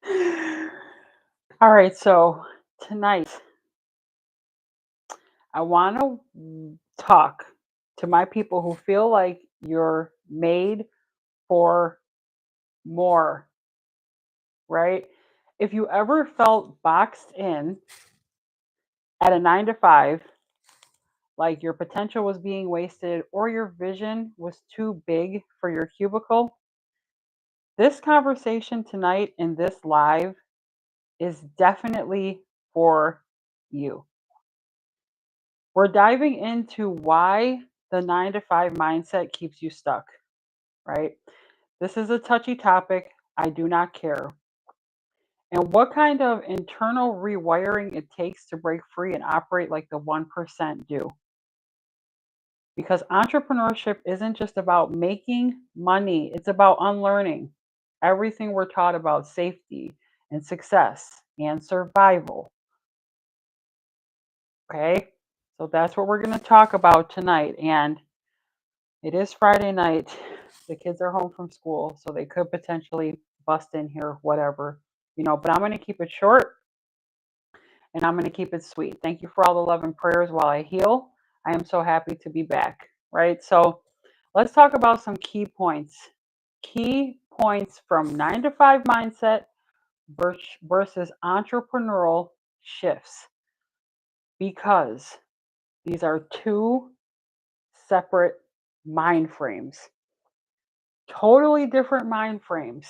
All right, so tonight I want to talk to my people who feel like you're made for more, right? If you ever felt boxed in at a 9 to 5, like your potential was being wasted or your vision was too big for your cubicle, this conversation tonight in this live is definitely for you. We're diving into why the 9 to 5 mindset keeps you stuck, right? This is a touchy topic. I do not care. And what kind of internal rewiring it takes to break free and operate like the 1% do. Because entrepreneurship isn't just about making money, it's about unlearning everything we're taught about safety and success and survival. Okay? So that's what we're going to talk about tonight. And it is Friday night. The kids are home from school, so they could potentially bust in here, whatever, but I'm going to keep it short and I'm going to keep it sweet. Thank you for all the love and prayers while I heal. I am so happy to be back, right? So let's talk about some key points. Key points from 9 to 5 mindset versus entrepreneurial shifts, because these are two separate mind frames. Totally different mind frames.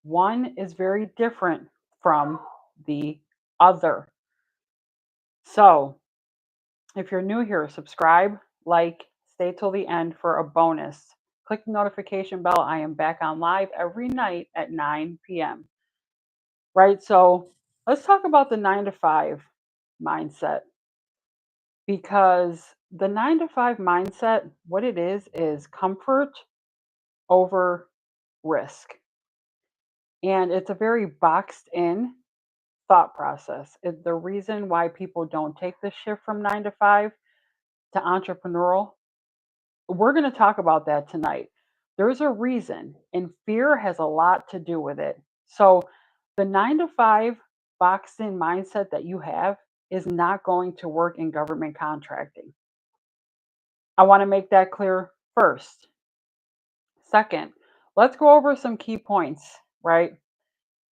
One is very different from the other. So, if you're new here, subscribe, like, stay till the end for a bonus. Click the notification bell. I am back on live every night at 9 p.m. Right? So, let's talk about the 9 to 5 mindset, because the 9 to 5 mindset, what it is comfort over risk. And it's a very boxed in thought process. The reason why people don't take the shift from 9 to 5 to entrepreneurial, we're going to talk about that tonight. There's a reason, and fear has a lot to do with it. So, the 9 to 5 boxed in mindset that you have is not going to work in government contracting. I want to make that clear first. Second, let's go over some key points, right?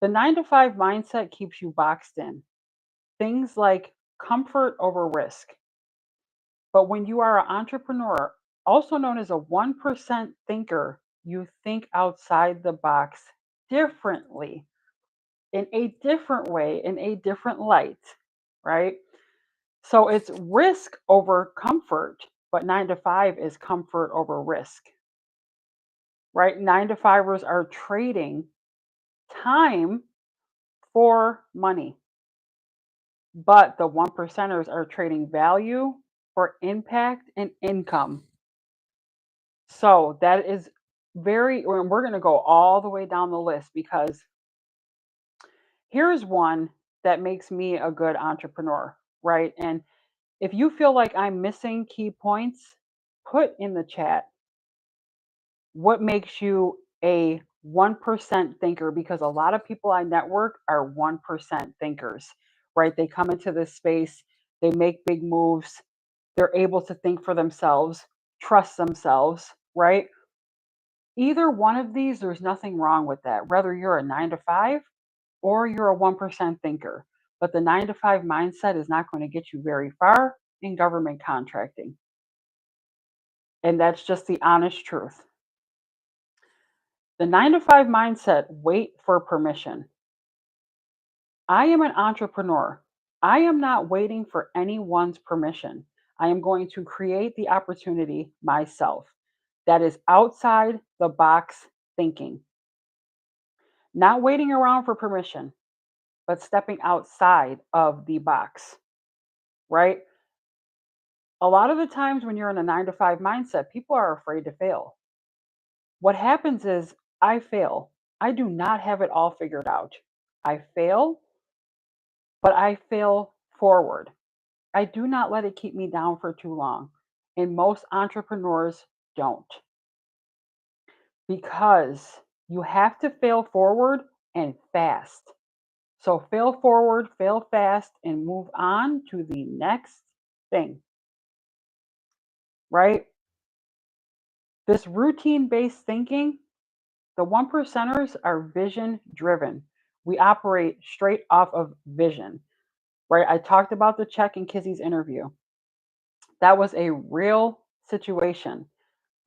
The 9 to 5 mindset keeps you boxed in. Things like comfort over risk. But when you are an entrepreneur, also known as a 1% thinker, you think outside the box differently, in a different way, in a different light, right? So it's risk over comfort, but 9 to 5 is comfort over risk, right? 9 to 5ers are trading time for money, but the 1%ers are trading value for impact and income. So that is and we're going to go all the way down the list, because here's one that makes me a good entrepreneur, right? And if you feel like I'm missing key points, put in the chat what makes you a 1% thinker, because a lot of people I network are 1% thinkers, right? They come into this space, they make big moves, they're able to think for themselves, trust themselves, right? Either one of these, there's nothing wrong with that, whether you're a 9 to 5 or you're a 1% thinker. But the 9 to 5 mindset is not going to get you very far in government contracting. And that's just the honest truth. The 9 to 5 mindset, wait for permission. I am an entrepreneur. I am not waiting for anyone's permission. I am going to create the opportunity myself. That is outside the box thinking. Not waiting around for permission, but stepping outside of the box, right? A lot of the times when you're in a 9 to 5 mindset, people are afraid to fail. What happens is I fail. I do not have it all figured out. I fail, but I fail forward. I do not let it keep me down for too long. And most entrepreneurs don't, because you have to fail forward and fast. So fail forward, fail fast, and move on to the next thing, right? This routine based thinking, the one percenters are vision driven. We operate straight off of vision, right? I talked about the check in Kizzy's interview. That was a real situation.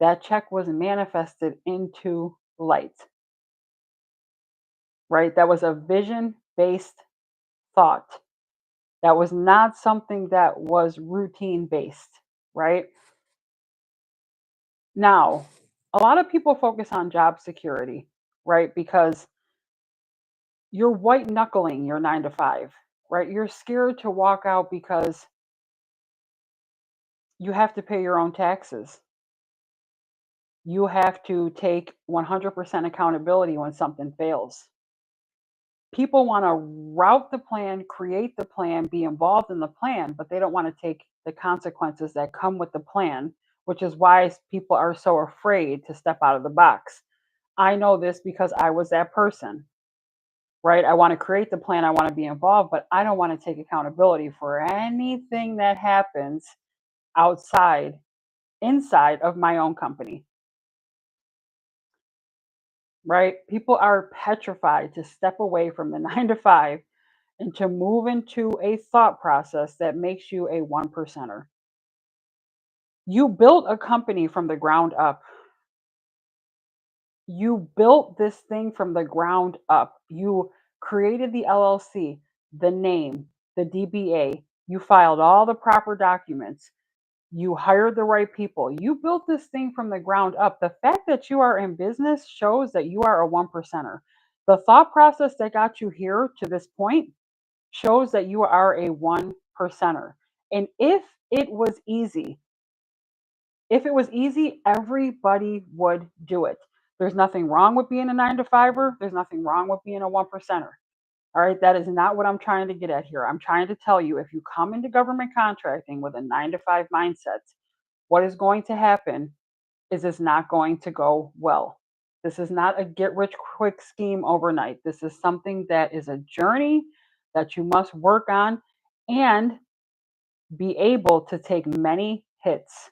That check was manifested into light, right? That was a vision based thought. That was not something that was routine based, right? Now, a lot of people focus on job security, right? Because you're white knuckling your 9 to 5, right? You're scared to walk out because you have to pay your own taxes. You have to take 100% accountability when something fails. People want to route the plan, create the plan, be involved in the plan, but they don't want to take the consequences that come with the plan, which is why people are so afraid to step out of the box. I know this because I was that person, right? I want to create the plan, I want to be involved, but I don't want to take accountability for anything that happens outside, inside of my own company, right? People are petrified to step away from the 9 to 5 and to move into a thought process that makes you a one percenter. You built a company from the ground up. You built this thing from the ground up. You created the LLC, the name, the DBA. You filed all the proper documents. You hired the right people. You built this thing from the ground up. The fact that you are in business shows that you are a one percenter. The thought process that got you here to this point shows that you are a one percenter. And if it was easy, everybody would do it. There's nothing wrong with being a 9 to 5er. There's nothing wrong with being a one percenter. All right. That is not what I'm trying to get at here. I'm trying to tell you if you come into government contracting with a 9 to 5 mindset, what is going to happen is it's not going to go well. This is not a get rich quick scheme overnight. This is something that is a journey that you must work on and be able to take many hits.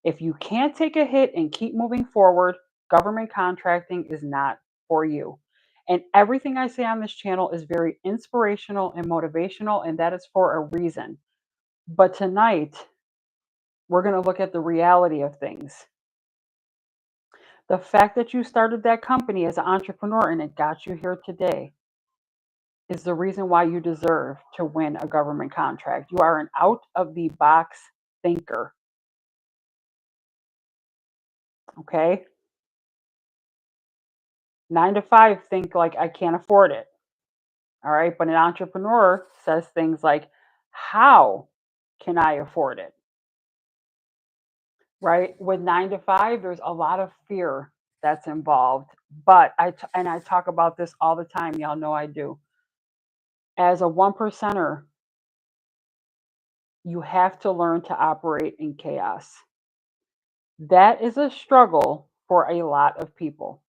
If you can't take a hit and keep moving forward, government contracting is not for you. And everything I say on this channel is very inspirational and motivational, and that is for a reason. But tonight, we're going to look at the reality of things. The fact that you started that company as an entrepreneur and it got you here today is the reason why you deserve to win a government contract. You are an out of the box thinker. Okay? 9 to 5 think like I can't afford it. All right. But an entrepreneur says things like, how can I afford it? Right. With 9 to 5, there's a lot of fear that's involved. But I talk about this all the time. Y'all know I do. As a one percenter, you have to learn to operate in chaos. That is a struggle for a lot of people.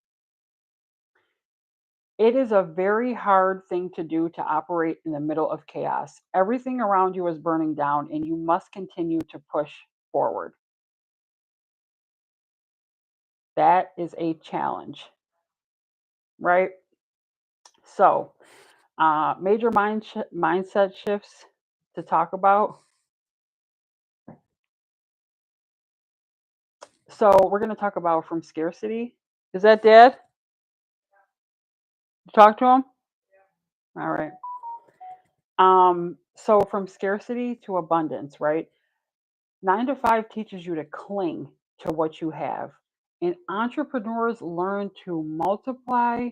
It is a very hard thing to do to operate in the middle of chaos. Everything around you is burning down, and you must continue to push forward. That is a challenge, right? So, major mindset shifts to talk about. So, we're going to talk about from scarcity. Is that Dad? You talk to him? All right. So from scarcity to abundance, right? 9 to 5 teaches you to cling to what you have. And entrepreneurs learn to multiply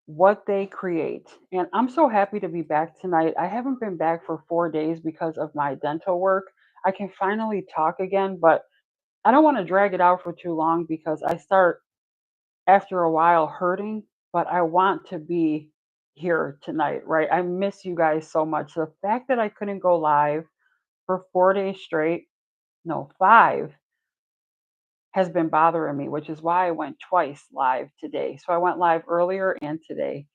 what they create. And I'm so happy to be back tonight. I haven't been back for 4 days because of my dental work. I can finally talk again, but I don't want to drag it out for too long because I start after a while hurting, but I want to be here tonight, right? I miss you guys so much. The fact that I couldn't go live for 4 days straight, no, 5, has been bothering me, which is why I went twice live today. So I went live earlier and today.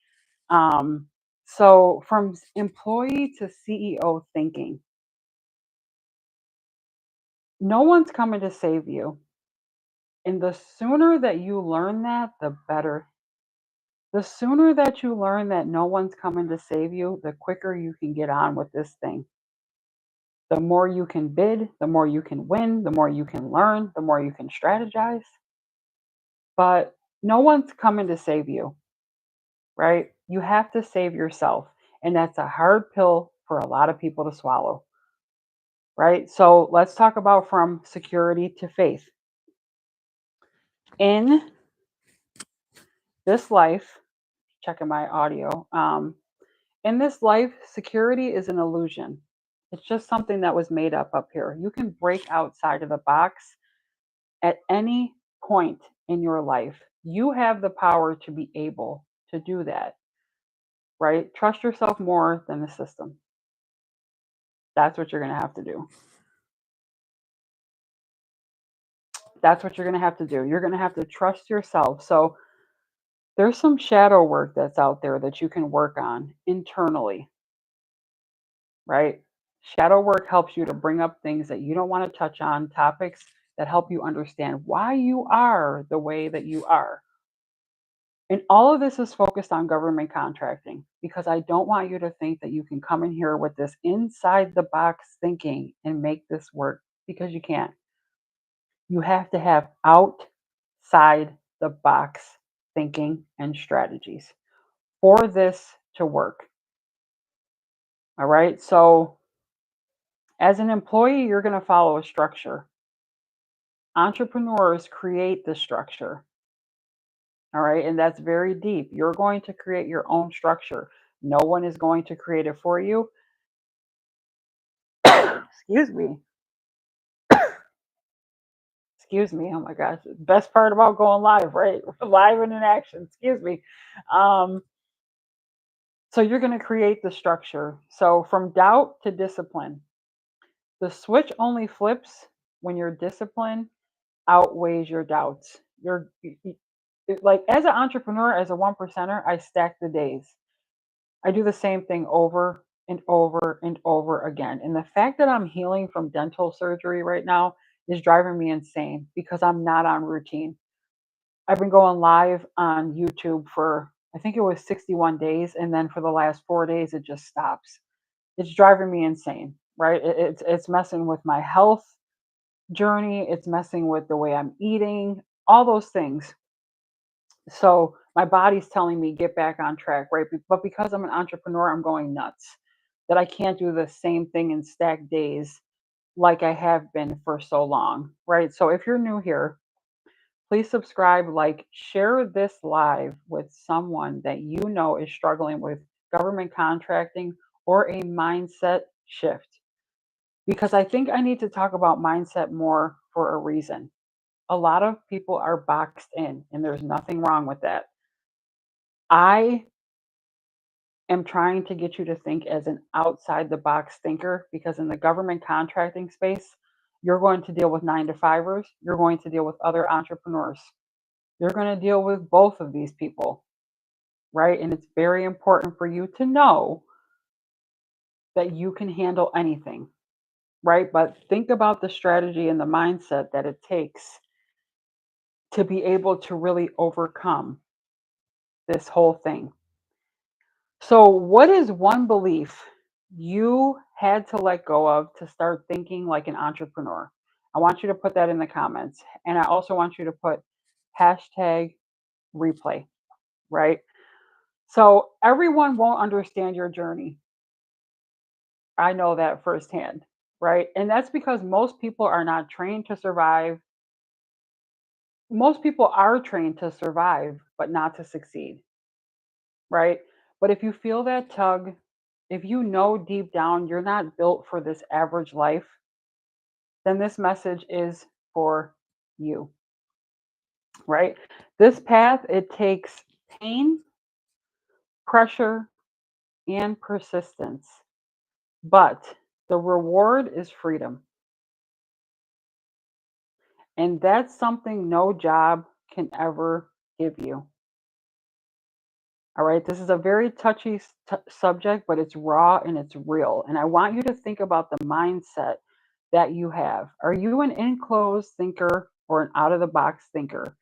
Um, so from employee to CEO thinking, no one's coming to save you. And the sooner that you learn that, the better. The sooner that you learn that no one's coming to save you, the quicker you can get on with this thing. The more you can bid, the more you can win, the more you can learn, the more you can strategize. But no one's coming to save you, right? You have to save yourself. And that's a hard pill for a lot of people to swallow, right? So let's talk about from security to faith. In this life, checking my audio, in this life, security is an illusion. It's just something that was made up here. You can break outside of the box at any point in your life. You have the power to be able to do that, right? Trust yourself more than the system. That's what you're going to have to do. That's what you're going to have to do. You're going to have to trust yourself. So there's some shadow work that's out there that you can work on internally, right? Shadow work helps you to bring up things that you don't want to touch on, topics that help you understand why you are the way that you are. And all of this is focused on government contracting because I don't want you to think that you can come in here with this inside the box thinking and make this work because you can't. You have to have outside the box thinking and strategies for this to work. All right. So, as an employee, you're going to follow a structure. Entrepreneurs create the structure. All right. And that's very deep. You're going to create your own structure. No one is going to create it for you. Excuse me. Excuse me. Oh my gosh. Best part about going live, right? Live and in action. Excuse me. Um, so you're going to create the structure. So from doubt to discipline, the switch only flips when your discipline outweighs your doubts. Like as an entrepreneur, as a one percenter, I stack the days. I do the same thing over and over and over again. And the fact that I'm healing from dental surgery right now is driving me insane because I'm not on routine. I've been going live on YouTube for, I think it was 61 days. And then for the last 4 days, it just stops. It's driving me insane, right? It's messing with my health journey. It's messing with the way I'm eating, all those things. So my body's telling me get back on track, right? But because I'm an entrepreneur, I'm going nuts that I can't do the same thing in stacked days like I have been for so long, right? So if you're new here, please subscribe, like, share this live with someone that you know is struggling with government contracting or a mindset shift. Because I think I need to talk about mindset more for a reason. A lot of people are boxed in, and there's nothing wrong with that. I am trying to get you to think as an outside the box thinker because in the government contracting space, you're going to deal with 9 to 5ers, you're going to deal with other entrepreneurs, you're going to deal with both of these people, right? And it's very important for you to know that you can handle anything, right? But think about the strategy and the mindset that it takes to be able to really overcome this whole thing. So, what is one belief you had to let go of to start thinking like an entrepreneur? I want you to put that in the comments. And I also want you to put hashtag replay, right? So, everyone won't understand your journey. I know that firsthand, right? And that's because most people are not trained to survive. Most people are trained to survive, but not to succeed, right? But if you feel that tug, if you know deep down you're not built for this average life, then this message is for you, right? This path, it takes pain, pressure, and persistence, but the reward is freedom. And that's something no job can ever give you. All right. This is a very touchy subject, but it's raw and it's real. And I want you to think about the mindset that you have. Are you an enclosed thinker or an out of the box thinker?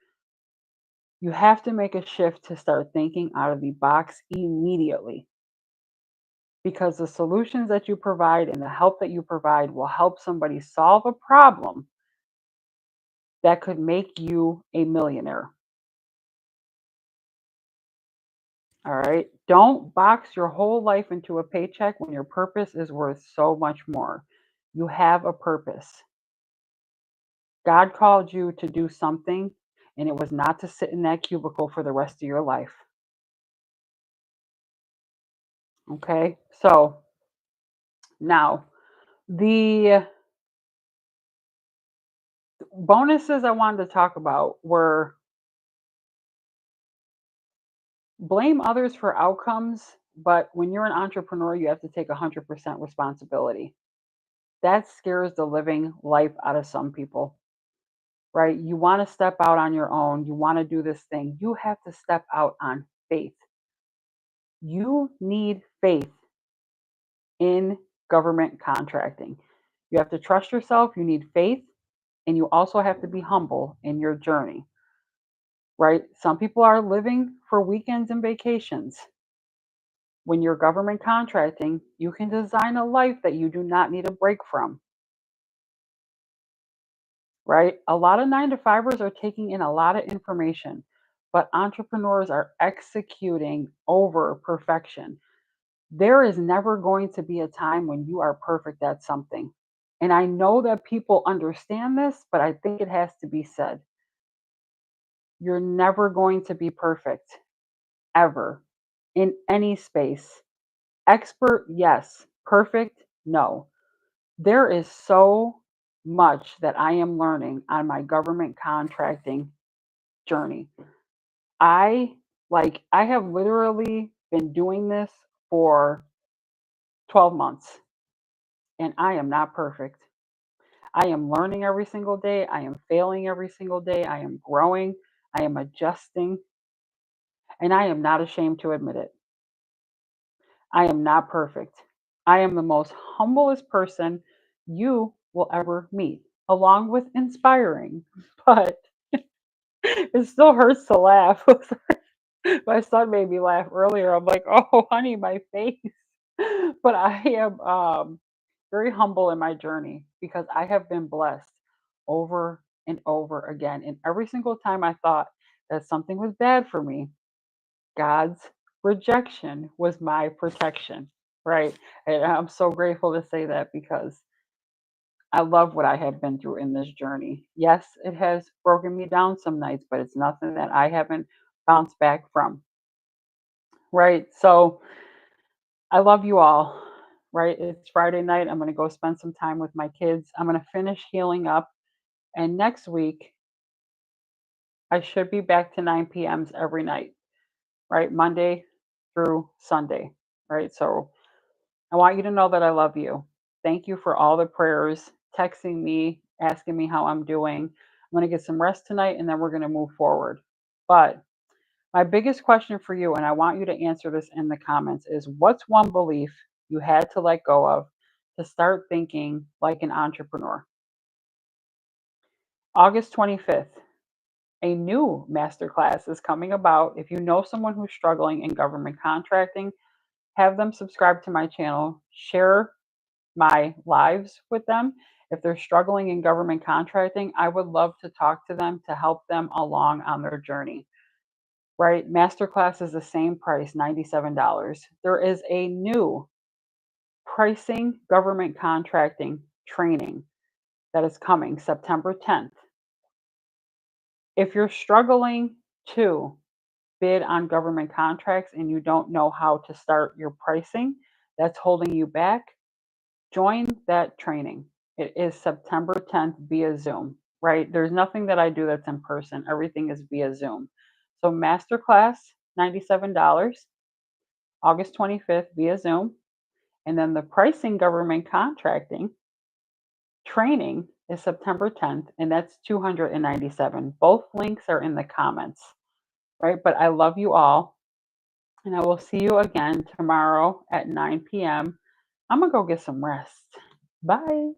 You have to make a shift to start thinking out of the box immediately, because the solutions that you provide and the help that you provide will help somebody solve a problem that could make you a millionaire. All right. Don't box your whole life into a paycheck when your purpose is worth so much more. You have a purpose. God called you to do something, and it was not to sit in that cubicle for the rest of your life. Okay. So now the bonuses I wanted to talk about were: blame others for outcomes, but when you're an entrepreneur, you have to take 100% responsibility. That scares the living life out of some people, right? You want to step out on your own, you want to do this thing. You have to step out on faith. You need faith in government contracting. You have to trust yourself, you need faith, and you also have to be humble in your journey, right? Some people are living for weekends and vacations. When you're government contracting, you can design a life that you do not need a break from, right? A lot of 9 to 5ers are taking in a lot of information, but entrepreneurs are executing over perfection. There is never going to be a time when you are perfect at something. And I know that people understand this, but I think it has to be said. You're never going to be perfect, ever, in any space. Expert, yes. Perfect, no. There is so much that I am learning on my government contracting journey. I have literally been doing this for 12 months, and I am not perfect. I am learning every single day. I am failing every single day. I am growing. I am adjusting, and I am not ashamed to admit it. I am not perfect. I am the most humblest person you will ever meet, along with inspiring. But it still hurts to laugh. My son made me laugh earlier. I'm like, oh, honey, my face. But I am very humble in my journey because I have been blessed over and over again. And every single time I thought that something was bad for me, God's rejection was my protection, right? And I'm so grateful to say that because I love what I have been through in this journey. Yes, it has broken me down some nights, but it's nothing that I haven't bounced back from, right? So I love you all, right? It's Friday night. I'm going to go spend some time with my kids. I'm going to finish healing up. And next week, I should be back to 9 p.m.s every night, right? Monday through Sunday, right? So I want you to know that I love you. Thank you for all the prayers, texting me, asking me how I'm doing. I'm going to get some rest tonight and then we're going to move forward. But my biggest question for you, and I want you to answer this in the comments, is what's one belief you had to let go of to start thinking like an entrepreneur? August 25th, a new masterclass is coming about. If you know someone who's struggling in government contracting, have them subscribe to my channel, share my lives with them. If they're struggling in government contracting, I would love to talk to them to help them along on their journey. Right? Masterclass is the same price, $97. There is a new pricing government contracting training that is coming September 10th. If you're struggling to bid on government contracts and you don't know how to start your pricing, that's holding you back, join that training. It is September 10th via Zoom, right? There's nothing that I do that's in person. Everything is via Zoom. So masterclass, $97, August 25th via Zoom. And then the pricing government contracting training is September 10th, and that's 297. Both links are in the comments, right? But I love you all, and I will see you again tomorrow at 9 p.m. I'm going to go get some rest. Bye.